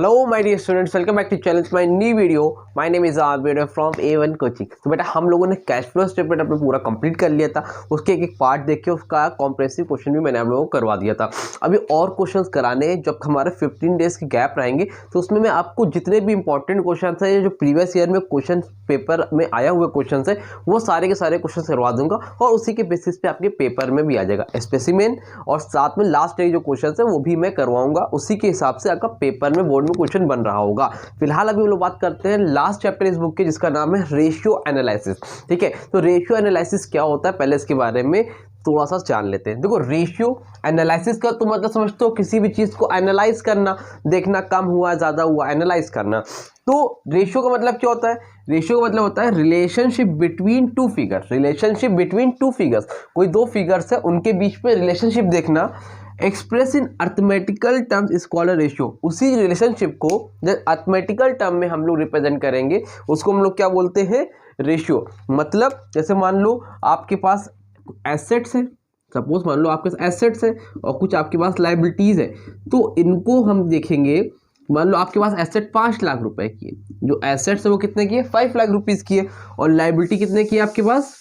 Hello my dear students, welcome back to channel my new video. My name is Abir from A1 coaching. तो बेटा हम लोगों ने cash flow statement अपने पूरा कंप्लीट कर लिया था। उसके एक एक पार्ट देख के उसका कॉम्प्रेसिव क्वेश्चन भी मैंने आप लोगों को करवा दिया था। अभी और क्वेश्चंस कराने हैं। जब हमारे 15 डेज के गैप रहेंगे तो उसमें मैं आपको जितने भी इंपॉर्टेंट क्वेश्चन है, जो प्रीवियस ईयर में क्वेश्चन पेपर में आया हुए क्वेश्चन है, वो सारे के सारे क्वेश्चन करवा दूंगा और उसी के बेसिस पे आपके पेपर में भी आ जाएगा स्पेसिमेन, और साथ में लास्ट डे जो क्वेश्चन है वो भी मैं करवाऊंगा। उसी के हिसाब से आपका पेपर में बोर्ड में क्वेश्चन बन रहा होगा। फिलहाल अभी हम लोग बात करते हैं लास्ट चैप्टर इस बुक के, जिसका नाम है रेशियो एनालिसिस। ठीक है, तो रेशियो एनालिसिस क्या होता है पहले इसके बारे में थोड़ा सा जान लेते हैं। देखो, रेशियो एनालिसिस का तो मतलब समझते हो किसी भी चीज को एनालाइज करना, देखना कम हुआ ज्यादा हुआ, एनालाइज करना। तो रेशियो का मतलब क्या होता है? रेशियो का मतलब होता है relationship between two figures. Relationship between two figures, कोई दो फिगर्स है उनके बीच में रिलेशनशिप देखना। Express in arithmetical terms is called ratio. उसी रिलेशनशिप को जब अर्थमेटिकल टर्म में हम लोग रिप्रेजेंट करेंगे उसको हम लोग क्या बोलते हैं? रेशियो। मतलब जैसे मान लो आपके पास एसेट्स है, सपोज मान लो आपके पास एसेट्स है और कुछ आपके पास लाइबिलिटीज है, तो इनको हम देखेंगे। मान लो आपके पास एसेट 5 लाख रुपए की है, जो एसेट्स है वो कितने की है? 5 लाख रुपीज की है, और लाइबिलिटी कितने की है आपके पास?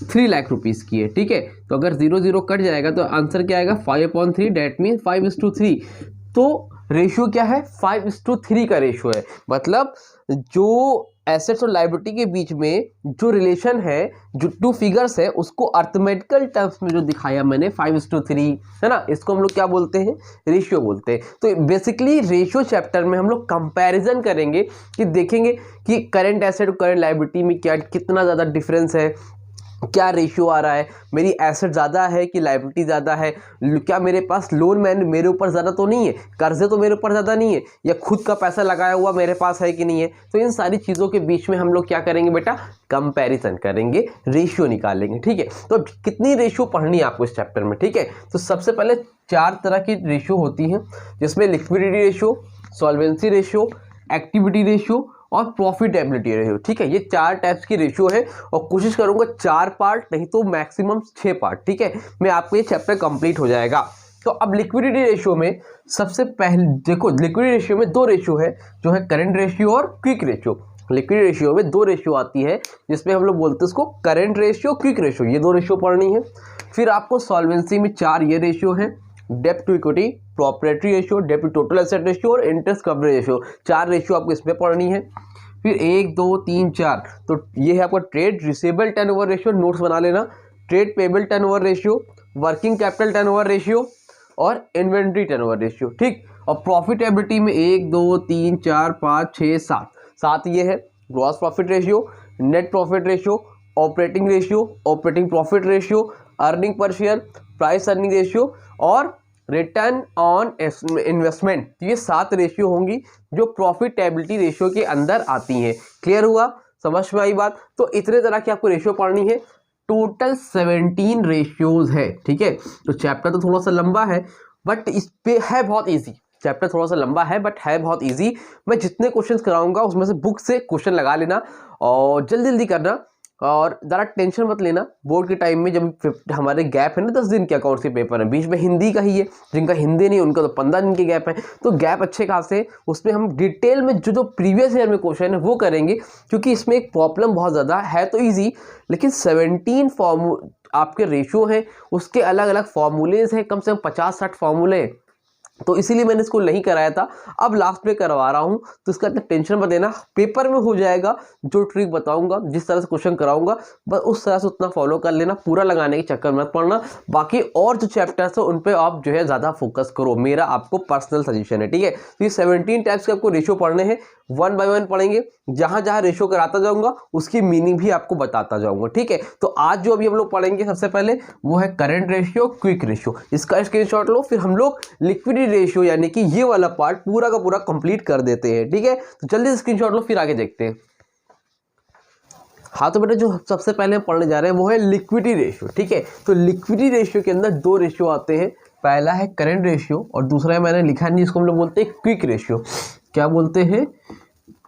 3 लाख रुपीज की है। ठीक है, तो अगर 0 0 कट जाएगा तो आंसर क्या आएगा? 5/3, डेट मीन 5:3। तो रेशियो क्या है? 5:3 का रेशियो है। मतलब जो एसेट्स और लायबिलिटी के बीच में जो रिलेशन है, जो टू फिगर्स है, उसको अर्थमेटिकल टर्म्स में जो दिखाया मैंने 5:3 है ना, इसको हम लोग क्या बोलते हैं? रेशियो बोलते हैं। तो बेसिकली रेशियो चैप्टर में हम लोग कंपैरिजन करेंगे कि देखेंगे कि करंट एसेट और करंट लायबिलिटी में क्या कितना ज़्यादा डिफरेंस है, क्या रेशियो आ रहा है, मेरी एसेट ज़्यादा है कि लायबिलिटी ज़्यादा है, क्या मेरे पास लोन मेरे ऊपर ज़्यादा तो नहीं है, कर्जे तो मेरे ऊपर ज़्यादा नहीं है, या खुद का पैसा लगाया हुआ मेरे पास है कि नहीं है। तो इन सारी चीज़ों के बीच में हम लोग क्या करेंगे बेटा? कंपैरिजन करेंगे, रेशियो निकालेंगे। ठीक है, तो कितनी रेशियो पढ़नी है आपको इस चैप्टर में? ठीक है, तो सबसे पहले 4 तरह की रेशियो होती हैं, जिसमें liquidity ratio, solvency ratio, activity ratio और प्रॉफिटेबिलिटी रेशियो। ठीक है, ये 4 टाइप्स की रेशियो है और कोशिश करूंगा 4 पार्ट नहीं तो मैक्सिमम 6 पार्ट, ठीक है, में आपको ये चैप्टर कंप्लीट हो जाएगा। तो अब लिक्विडिटी रेशियो में सबसे पहले देखो, लिक्विडिटी रेशियो में 2 रेशियो है, जो है करंट रेशियो और क्विक रेशियो। लिक्विडिटी रेशियो में 2 रेशियो आती है, जिसमें हम लोग बोलते हैं उसको करंट रेशियो, क्विक रेशियो। ये 2 रेशियो पढ़नी है। फिर आपको सॉल्वेंसी में 4 ये रेशियो है, डेब्ट टू इक्विटी, प्रॉपर्टी रेशियो, डेब्ट टू टोटल एसेट रेशियो और इंटरेस्ट कवरेज रेशियो। 4 रेशियो आपको इसमें पढ़नी है। फिर 1 2 3 4, तो ये है आपका trade receivable turnover ratio, notes बना लेना। Trade payable turnover ratio, working capital turnover ratio और इन्वेंट्री टर्नओवर रेशियो। ठीक, और प्रॉफिटेबिलिटी में 1 2 3 4 5 6 7 ये है gross profit ratio, net profit ratio, operating ratio, operating profit ratio, earning per share, price earning ratio और return on investment. ये 7 ratio होंगी जो प्रॉफिटेबिलिटी रेशियो के अंदर आती हैं। क्लियर हुआ? समझ में आई बात? तो इतने तरह की आपको रेशियो पढ़नी है। टोटल 17 रेशियोज है। ठीक है, तो चैप्टर तो थोड़ा सा लंबा है बट इस पे है बहुत इजी। चैप्टर थोड़ा सा लंबा है बट है बहुत इजी। मैं जितने क्वेश्चंस कराऊंगा उसमें से बुक से क्वेश्चन लगा लेना और जल्दी जल्दी करना, और ज़्यादा टेंशन मत लेना। बोर्ड के टाइम में जब हमारे गैप है ना 10 दिन के अकाउंट्स के पेपर है, बीच में हिंदी का ही है, जिनका हिंदी नहीं उनका तो 15 दिन के गैप है, तो गैप अच्छे खासे। उसमें हम डिटेल में जो प्रीवियस ईयर में क्वेश्चन है वो करेंगे, क्योंकि इसमें एक प्रॉब्लम बहुत ज़्यादा है तो ईजी, लेकिन 17 फॉर्मू आपके रेशियो हैं, उसके अलग अलग फॉर्मूलेज हैं, कम से कम 50-60 फॉर्मूले, तो इसीलिए मैंने इसको नहीं कराया था। अब लास्ट में करवा रहा हूं, तो इसका इतना टेंशन मत लेना, पेपर में हो जाएगा। जो ट्रिक बताऊंगा, जिस तरह से क्वेश्चन कराऊंगा, बस उस तरह से उतना फॉलो कर लेना, पूरा लगाने के चक्कर मत पड़ना। बाकी और जो चैप्टर्स है उन पे आप जो है ज़्यादा फोकस करो, मेरा आपको पर्सनल सजेशन है। ठीक है, तो ये 17 टाइप्स के आपको रेशियो पढ़ने हैं, 1 बाय 1 पढ़ेंगे। जहां जहां रेशियो कराता जाऊंगा उसकी मीनिंग भी आपको बताता जाऊंगा। ठीक है, तो आज जो अभी हम लोग पढ़ेंगे सबसे पहले वो है करंट रेशियो, क्विक रेशियो। इसका स्क्रीनशॉट लो, फिर हम लोग लिक्विडिटी रेशियो यानी कि ये वाला पार्ट पूरा का पूरा कंप्लीट कर देते हैं। ठीक है, तो जल्दी से स्क्रीनशॉट लो, फिर आगे देखते हैं। हाँ, तो बेटा जो सबसे पहले हम पढ़ने जा रहे हैं वो है लिक्विडिटी रेशियो। ठीक है, तो लिक्विडिटी रेशियो के अंदर 2 रेशियो आते हैं। पहला है करंट रेशियो और दूसरा है, मैंने लिखा नहीं, इसको हम लोग बोलते हैं क्विक रेशियो। क्या बोलते हैं?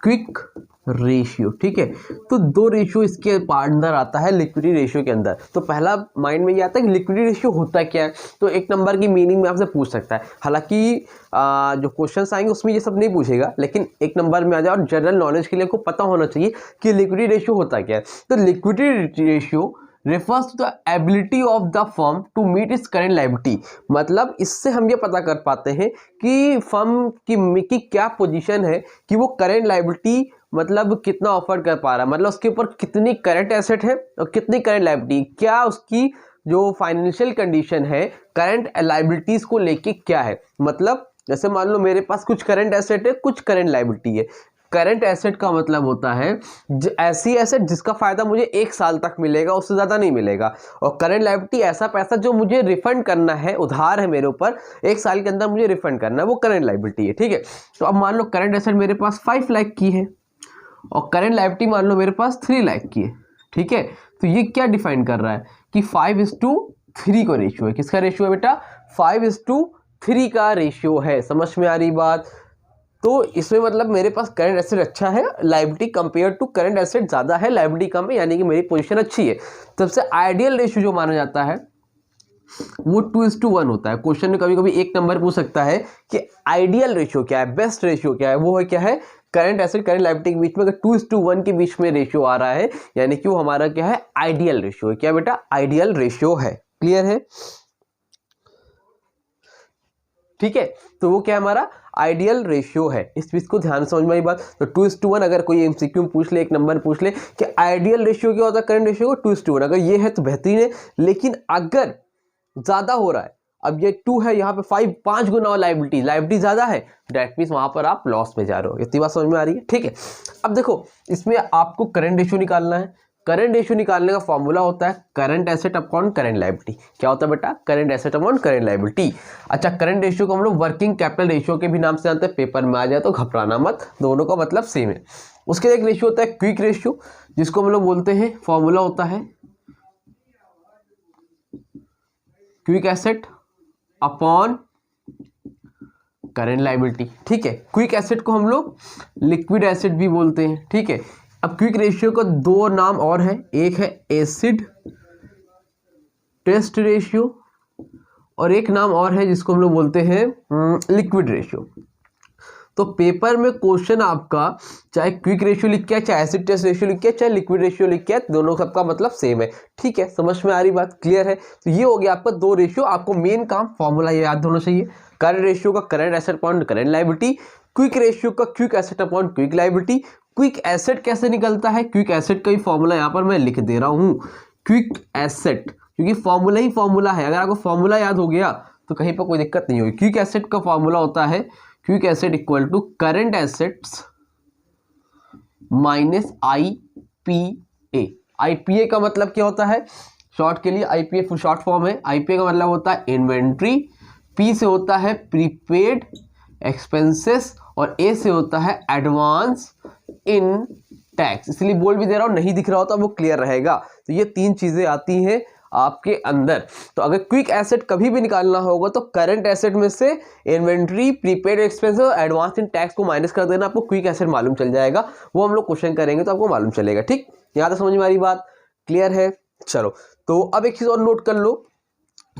क्विक रेशियो, ठीक है। तो दो रेशियो इसके अंदर आता है लिक्विडिटी रेशियो के अंदर। तो पहला माइंड में ये आता है कि लिक्विडिटी रेशियो होता क्या है, तो एक नंबर की मीनिंग में आपसे पूछ सकता है। हालांकि जो क्वेश्चंस आएंगे उसमें ये सब नहीं पूछेगा, लेकिन एक नंबर में आ जाए और जनरल नॉलेज के लिए आपको पता होना चाहिए कि लिक्विडिटी रेशियो होता क्या है। तो liquidity ratio refers to the ability of the firm to meet its current liability। मतलब इससे हम ये पता कर पाते हैं कि फर्म की क्या पोजीशन है, कि वो करंट लाइबिलिटी मतलब कितना ऑफर कर पा रहा है, मतलब उसके ऊपर कितनी करंट एसेट है और कितनी करंट लाइबिलिटी, क्या उसकी जो फाइनेंशियल कंडीशन है करंट लाइबिलिटीज को लेके क्या है। मतलब जैसे मान लो मेरे पास कुछ करंट एसेट है, कुछ करंट लाइबिलिटी है। करंट एसेट का मतलब होता है ऐसी एसेट जिसका फायदा मुझे 1 साल तक मिलेगा, उससे ज़्यादा नहीं मिलेगा। और करंट लायबिलिटी ऐसा पैसा जो मुझे रिफंड करना है, उधार है मेरे ऊपर, 1 साल के अंदर मुझे रिफंड करना है, वो करंट लायबिलिटी है, ठीक है। तो अब मान लो करंट एसेट मेरे पास 5 लाख की है और करंट लायबिलिटी मान लो मेरे पास 3 लाख की है, ठीक है। तो ये क्या डिफाइन कर रहा है कि 5:3 का रेशियो है। किसका रेशियो है बेटा? 5:3 का रेशियो है। समझ में आ रही बात? तो इसमें मतलब मेरे पास करंट एसेट अच्छा है, liability compare to current asset ज़्यादा है, लायबिलिटी कम है, यानी कि मेरी पोजीशन अच्छी है। सबसे आइडियल रेशियो जो माना जाता है वो 2:1 होता है। क्वेश्चन में कभी कभी एक नंबर पूछ सकता है कि आइडियल रेशियो क्या है, बेस्ट रेशियो क्या है। वो है क्या है? करंट एसेट करंट लायबिलिटी के बीच में अगर 2:1 के बीच में रेशियो आ रहा है, यानी कि वो हमारा क्या है? आइडियल रेशियो है। क्या बेटा? आइडियल रेशियो है। क्लियर है? ठीक है, तो वो क्या हमारा आइडियल रेशियो है। इस चीज को ध्यान समझ में आई बात। तो 2:1 अगर कोई एमसीक्यू पूछ ले, एक नंबर पूछ ले कि आइडियल रेशियो क्या होता है करंट रेशियो को, 2:1। अगर ये है तो बेहतरीन है, लेकिन अगर ज्यादा हो रहा है, अब ये 2 है, यहाँ पे 5 गुना लायबिलिटी ज्यादा है, डेट मींस वहां पर आप लॉस में जा रहे हो। इतनी बात समझ में आ रही है? ठीक है। अब देखो इसमें आपको करंट रेशियो निकालना है। करंट रेशियो निकालने का फॉर्मूला होता है current asset upon current liability. क्या होता है बेटा? Current asset upon current liability. अच्छा, करंट रेशियो को हम लोग वर्किंग कैपिटल रेशियो के भी नाम से जानते हैं। पेपर में आ जाए तो घबराना मत, दोनों का मतलब सेम है। उसके एक रेशियो होता है क्विक रेशियो, जिसको हम लोग बोलते हैं, फॉर्मूला होता है quick asset upon current liability. ठीक है, क्विक एसेट को हम लोग लिक्विड एसेट भी बोलते हैं। ठीक है। अब क्विक रेशियो का 2 नाम और है, एक है एसिड टेस्ट रेशियो और एक नाम और है जिसको हम लोग बोलते हैं लिक्विड रेशियो। तो पेपर में क्वेश्चन आपका चाहे क्विक रेशियो लिख के, चाहे एसिड टेस्ट रेशियो लिख के, चाहे लिक्विड रेशियो लिख के, दोनों सबका मतलब सेम है। ठीक है, समझ में आ रही बात? क्लियर है? तो ये हो गया आपका 2 रेशियो। आपको मेन काम फॉर्मूला ये याद होना चाहिए, करंट रेशियो का current asset upon current liability, quick ratio का quick asset upon quick liability. Quick asset कैसे निकलता है? क्विक एसेट का ही फॉर्मूला यहाँ पर मैं लिख दे रहा हूँ, क्विक एसेट, क्योंकि फॉर्मूला ही फॉर्मूला है। अगर आपको फॉर्मूला याद हो गया तो कहीं पर कोई दिक्कत नहीं होगी। क्विक एसेट का फॉर्मूला होता है quick asset equal to current assets minus IPA। IPA का मतलब क्या होता है? शॉर्ट के लिए IPA शॉर्ट फॉर्म है। IPA का मतलब होता है इन्वेंट्री, P से होता है प्रीपेड एक्सपेंसेस और A से होता है एडवांस इन टैक्स। इसलिए बोल भी दे रहा हूँ, नहीं दिख रहा होता वो क्लियर रहेगा। तो ये 3 चीजें आती हैं आपके अंदर। तो अगर क्विक एसेट कभी भी निकालना होगा तो करंट एसेट में से इन्वेंट्री, प्रीपेड एक्सपेंस और एडवांस इन टैक्स को माइनस कर देना, आपको क्विक एसेट मालूम चल जाएगा। वो हम लोग क्वेश्चन करेंगे तो आपको मालूम चलेगा। ठीक, यहाँ तक समझ में आ रही बात? क्लियर है? चलो, तो अब एक चीज और नोट कर लो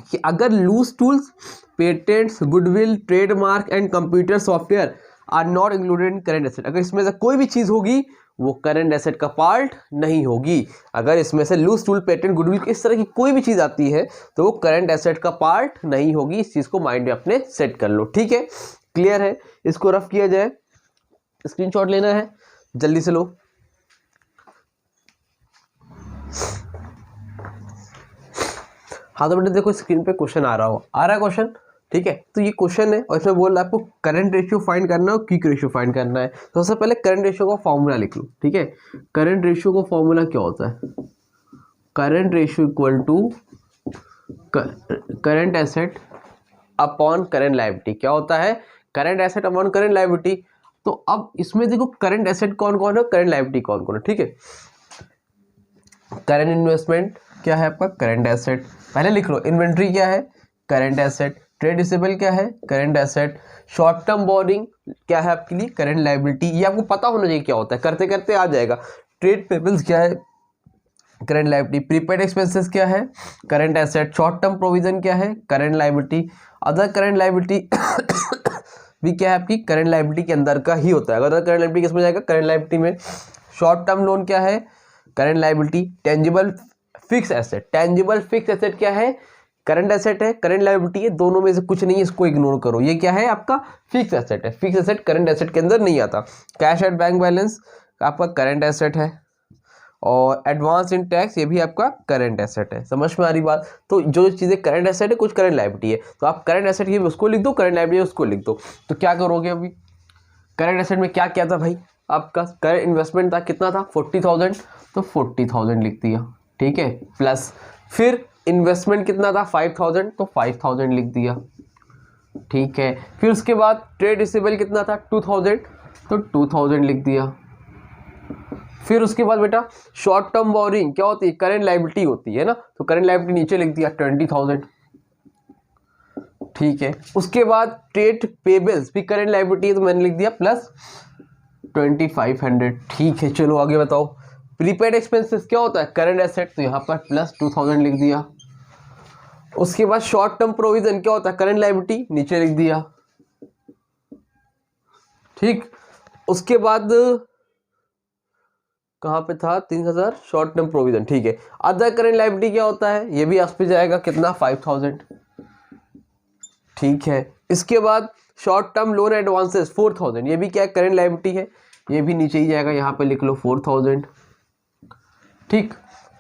कि अगर loose tools, patents, goodwill, trademark and computer software are not included in current asset, अगर इसमें से कोई भी चीज होगी वो करंट एसेट का पार्ट नहीं होगी। अगर इसमें से लूज टूल, पेटेंट, गुडविल, इस तरह की कोई भी चीज आती है तो वो करंट एसेट का पार्ट नहीं होगी। इस चीज को माइंड में अपने सेट कर लो। ठीक है, क्लियर है? इसको रफ किया जाए, स्क्रीनशॉट लेना है, जल्दी से लो। हाँ तो बेटे देखो स्क्रीन पे क्वेश्चन आ रहा है क्वेश्चन। ठीक है, तो ये क्वेश्चन है और इसमें बोल रहा है आपको करंट रेशियो फाइंड करना है और क्विक रेशियो फाइंड करना है। तो सबसे पहले करंट रेशियो का फॉर्मूला लिख लो। ठीक है, करंट रेशियो का फॉर्मूला क्या होता है? Current ratio equal to current asset upon current liability. क्या होता है? Current asset upon current liability. तो अब इसमें देखो करंट एसेट कौन कौन है, करंट लायबिलिटी कौन कौन है। ठीक है, करंट इन्वेस्टमेंट क्या है आपका? Current asset. पहले लिख लो, इन्वेंट्री क्या है? Current asset. ट्रेड रिसीवेबल क्या है, current asset. Short term borrowing क्या है आपके लिए, करंट लायबिलिटी। ये आपको पता होना चाहिए क्या होता है, करते करते आ जाएगा। ट्रेड पेबल्स क्या है, करंट लायबिलिटी। प्रीपेड एक्सपेंसेस क्या है, current asset. Short term provision क्या है, current liability. Other current liability भी क्या है आपकी, करंट लायबिलिटी के अंदर का ही होता है। अदर करंट लायबिलिटी किसमें जाएगा, करंट लायबिलिटी में। शॉर्ट टर्म लोन क्या है, current liability. Tangible fixed asset, tangible fixed asset क्या है, करंट एसेट है, करंट लायबिलिटी है, दोनों में से कुछ नहीं है, इसको इग्नोर करो। ये क्या है आपका, फिक्स एसेट है। फिक्स एसेट करंट एसेट के अंदर नहीं आता। कैश एट बैंक बैलेंस आपका करंट एसेट है, और एडवांस इन टैक्स ये भी आपका करंट एसेट है। समझ में आ रही बात। तो जो चीज़ें करंट एसेट है, कुछ करंट लायबिलिटी है, तो आप करंट एसेट ये उसको लिख दो, करंट लायबिलिटी उसको लिख दो। तो क्या करोगे अभी, करंट एसेट में क्या क्या था भाई, आपका करंट इन्वेस्टमेंट था, कितना था 40,000, तो 40,000 लिख दिया, ठीक है। प्लस फिर इन्वेस्टमेंट कितना था 5,000, तो 5,000 लिख दिया, ठीक है। फिर उसके बाद ट्रेड रिसीवेबल कितना था 2,000, तो 2,000 लिख दिया। फिर उसके बाद बेटा शॉर्ट टर्म बोरिंग क्या होती है, करंट लायबिलिटी होती है ना, तो करंट लायबिलिटी नीचे लिख दिया 20,000, ठीक है। उसके बाद ट्रेड पेबल्स भी करंट लायबिलिटी है, तो मैंने लिख दिया प्लस 2,500, ठीक है। चलो आगे बताओ। प्रीपेड एक्सपेंसेस क्या होता है, करंट एसेट, तो यहाँ पर प्लस 2,000 लिख दिया। उसके बाद शॉर्ट टर्म प्रोविजन क्या होता है, करंट लायबिलिटी, नीचे लिख दिया, ठीक। उसके बाद कहाँ पे था 3,000 शॉर्ट टर्म प्रोविजन, ठीक है। अदर करंट लायबिलिटी क्या होता है, ये भी आप पे जाएगा कितना 5,000, ठीक है। इसके बाद शॉर्ट टर्म लोन एडवांसेस 4,000, ये भी क्या करंट लायबिलिटी है, ये भी नीचे ही जाएगा, यहाँ पे लिख लो 4,000, ठीक।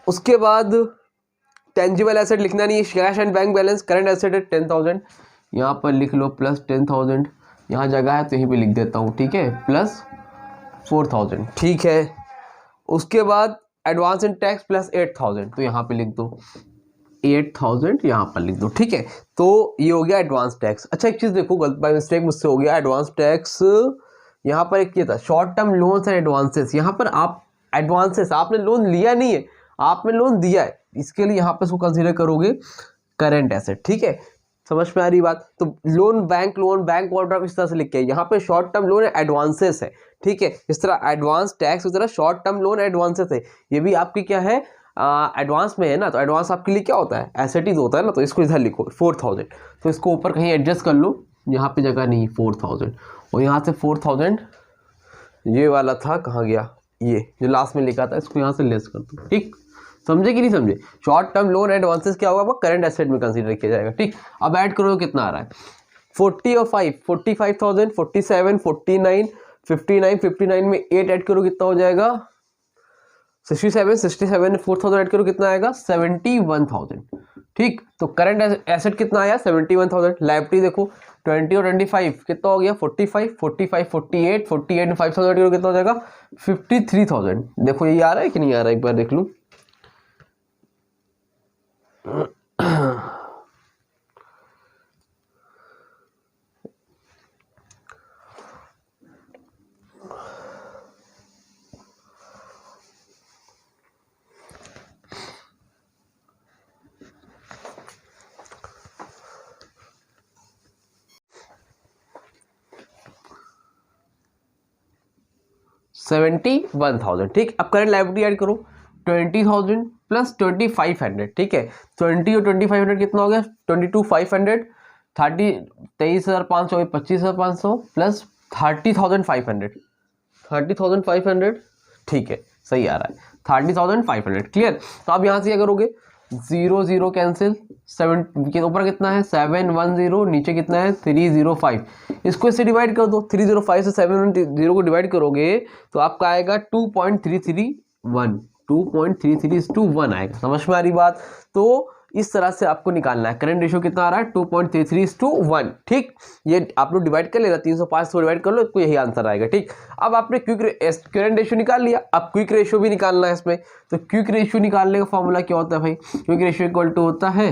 उसके बाद टेंजिबल एसेट लिखना नहीं है, cash and bank balance current asset है 10,000, यहाँ पर लिख लो प्लस 10,000, यहाँ जगह है तो यहीं पे लिख देता हूँ, ठीक है, प्लस 4,000, ठीक है। उसके बाद एडवांस इन टैक्स प्लस 8,000, तो यहाँ पे लिख दो 8,000, यहाँ पर लिख दो, ठीक है। तो ये हो गया एडवांस टैक्स। अच्छा एक चीज़ देखो, गलत बाय मिस्टेक मुझसे हो गया, एडवांस टैक्स यहाँ पर एक ये था short term loans and advances. यहाँ पर आप एडवांसेस, आपने लोन लिया नहीं है, आपने लोन दिया है, इसके लिए यहाँ पर इसको कंसिडर करोगे करंट एसेट, ठीक है। समझ में आ रही बात। तो लोन बैंक ओवरड्राफ्ट इस तरह से लिख के, यहाँ पे शॉर्ट टर्म लोन एडवांसेस है, ठीक है। इस तरह एडवांस टैक्स, इस तरह शॉर्ट टर्म लोन एडवांसेस है, ये भी आपकी क्या है एडवांस में है ना, तो एडवांस आपके लिए क्या होता है, एसेटीज होता है ना, तो इसको इधर लिखो 4,000, तो इसको ऊपर कहीं एडजस्ट कर लो, यहाँ पे जगह नहीं 4,000, और यहाँ से 4,000 ये वाला था, कहाँ गया, ये जो लास्ट में लिखा था, इसको यहाँ से लेस कर दो, ठीक। समझे कि नहीं समझे। शॉर्ट टर्म लोन एडवांसेस क्या होगा, वो करंट एसेट में कंसीडर किया जाएगा, ठीक। अब ऐड करो कितना आ रहा है, 40 और 5 45,000, 47 49 59 59 में 8 ऐड करो कितना हो जाएगा 67 67 4,000 ऐड करो कितना आएगा 71,000, ठीक। तो करंट एसेट कितना आया 71,000। लायबिलिटी देखो 20 और 25 कितना हो गया 45 45 48 48 में 5,000 ऐड करो कितना हो जाएगा 53,000। देखो ये आ रहा है कि नहीं आ रहा है, एक बार देख लूँ। $71,000, ठीक। अब करंट लायबिलिटी ऐड करो 20,000 प्लस 2,500, ठीक है। 20 और 2,500 कितना हो गया 22,500, 23,500 25,500 प्लस 30,500 30,500, ठीक है, सही आ रहा है 30,500, क्लियर। तो अब यहाँ से क्या करोगे 0 0 कैंसिल, 7 के ऊपर कितना है 710, नीचे कितना है 305, इसको इससे डिवाइड कर दो 305 से 710 को डिवाइड करोगे तो आपका आएगा 2.331 2.33:1 आएगा। समझ में आ रही बात। तो इस तरह से आपको निकालना है। करंट रेशियो कितना आ रहा है 2.33:1, ठीक। ये आप लोग डिवाइड कर लेना 305 से डिवाइड कर लो, इसको यही आंसर आएगा, ठीक। अब आपने करंट रेशियो निकाल लिया, अब क्विक रेशियो भी निकालना है इसमें। तो क्विक रेशियो निकालने का फॉर्मूला क्या होता है भाई, क्विक रेशियो इक्वल टू होता है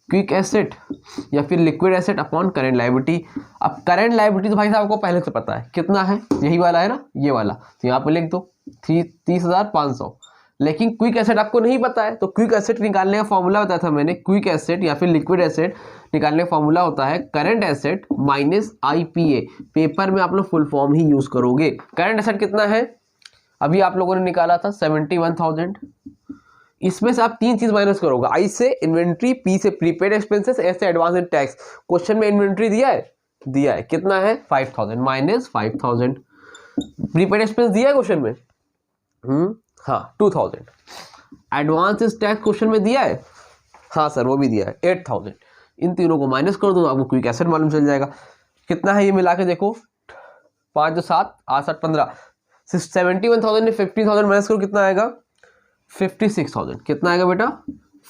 क्विक एसेट या फिर liquid asset upon current liability. अब करंट लायबिलिटी तो भाई साहब आपको पहले से पता है कितना है, यही वाला है ना, ये वाला, तो यहाँ पे लिख दो 30,500 लेकिन क्विक एसेट आपको नहीं पता है, तो क्विक एसेट निकालने का फॉर्मूला बताया था मैंने। क्विक एसेट या फिर लिक्विड एसेट निकालने का फॉर्मूला होता है current asset minus IPA। Paper में आप लोग फुल फॉर्म ही यूज करोगे। करंट एसेट कितना है, अभी आप लोगों ने निकाला था 71,000। इसमें से आप तीन चीज माइनस करोगे, I से इन्वेंट्री, P से प्रीपेड एक्सपेंसेस, S से एडवांस एंड टैक्स। क्वेश्चन में इन्वेंट्री दिया है कितना है 5,000 माइनस 5,000। प्रीपेड एक्सपेंस दिया है क्वेश्चन में, हाँ 2,000। एडवांस टैक्स क्वेश्चन में दिया है, हाँ सर वो भी दिया है 8,000। इन तीनों को माइनस कर दो, आपको क्विक एसेट मालूम चल जाएगा। कितना है ये मिला के देखो, 5 2 7 8 7 15। 71,000 ने 50,000 माइनस करो, कितना आएगा 56,000। कितना आएगा बेटा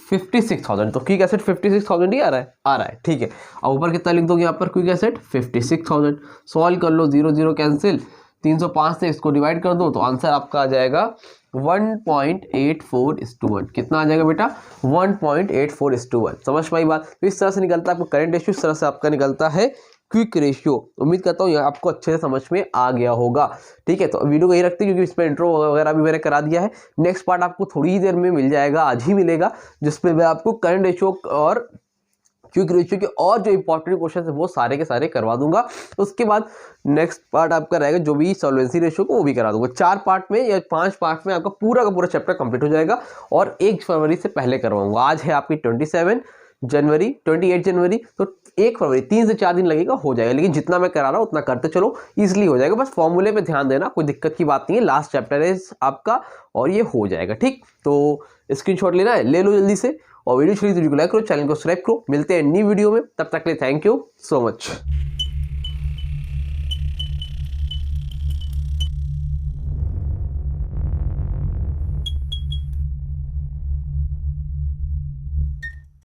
56,000। तो क्विक एसेट 56,000 ही आ रहा है, ठीक है। और ऊपर कितना लिख दोगे यहाँ पर, क्विक एसेट 56,000। सॉल्व कर लो, 0 0 कैंसिल, 305 से इसको डिवाइड कर दो तो आंसर आपका आ जाएगा 1.84:1। कितना आ जाएगा बेटा 1.84:1। समझ पाई बात। तो इस तरह से निकलता है आपको करंट रेशियो, इस तरह से आपका निकलता है क्विक रेशियो। उम्मीद करता हूँ ये आपको अच्छे से समझ में आ गया होगा, ठीक है। तो वीडियो को यही रखते हैं क्योंकि इसमें इंट्रो वगैरह भी मैंने करा दिया है। नेक्स्ट पार्ट आपको थोड़ी ही देर में मिल जाएगा, आज ही मिलेगा, जिसमें मैं आपको करंट रेशियो और क्विक रेशियो के और जो इंपॉर्टेंट क्वेश्चन है वो सारे के सारे करवा दूंगा। उसके बाद नेक्स्ट पार्ट आपका रहेगा जो भी सॉल्वेंसी रेशियो को, वो भी करा दूंगा। 4 पार्ट में या 5 पार्ट में आपका पूरा का पूरा चैप्टर कंप्लीट हो जाएगा और 1 फरवरी से पहले करवाऊंगा। आज है आपकी 28 जनवरी, तो 1 फरवरी 3 से 4 दिन लगेगा, हो जाएगा। लेकिन जितना मैं करा रहा हूँ उतना करते चलो, इजीली हो जाएगा। बस फॉर्मूले पे ध्यान देना, कोई दिक्कत की बात नहीं है। लास्ट चैप्टर है आपका और ये हो जाएगा, ठीक। तो स्क्रीनशॉट लेना है, ले लो जल्दी से, और वीडियो अच्छी लगी तो लाइक करो, चैनल को सब्सक्राइब करो। मिलते हैं नई वीडियो में, तब तक के लिए थैंक यू सो मच।